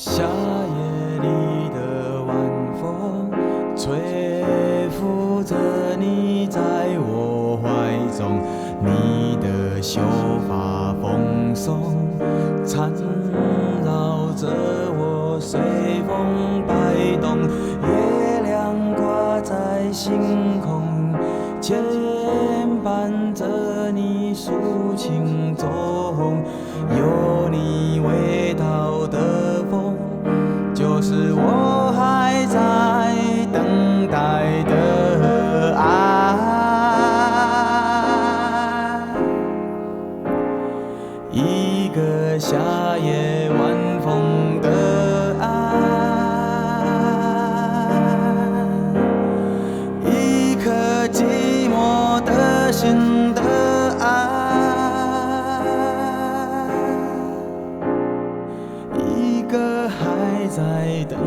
夏夜里的晚风，吹拂着你在我怀中，你的秀发蓬松，缠绕着我随风摆动。月亮挂在星空，牵绊着你抒情中，有你味道的风，就是我还在等待的爱。一个夏夜晚风的爱，一颗寂寞的心的爱，一个还在等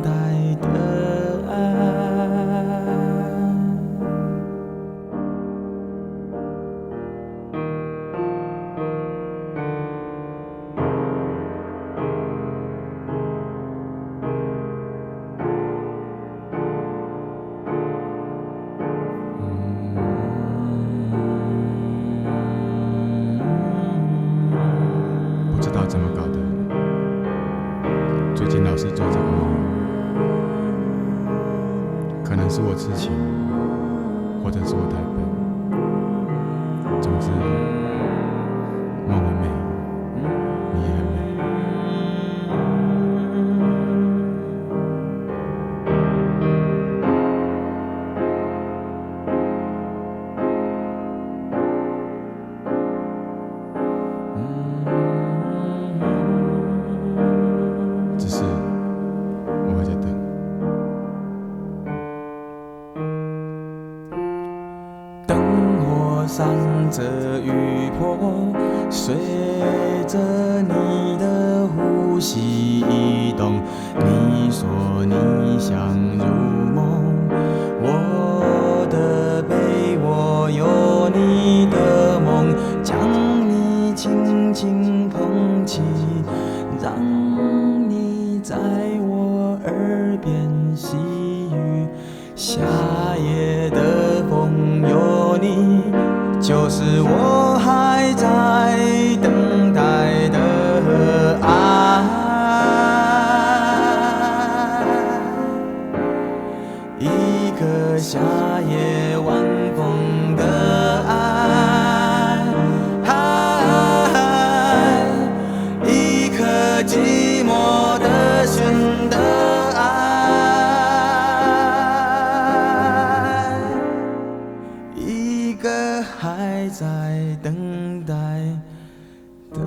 待的爱。不知道怎么搞的，最近老是做这个梦，可能是我痴情，或者是我太笨。总之，梦很美，你也很美。只是我还在等。灯火闪着雨波，随着你的呼吸移动。你说你想入梦，我的被窝有你的梦，将你轻轻捧起，让你在我耳边细语。夏夜的风有你，就是我还在等待的爱。一个夏夜晚风的爱，一颗寂寞的心的爱，一个还在等待的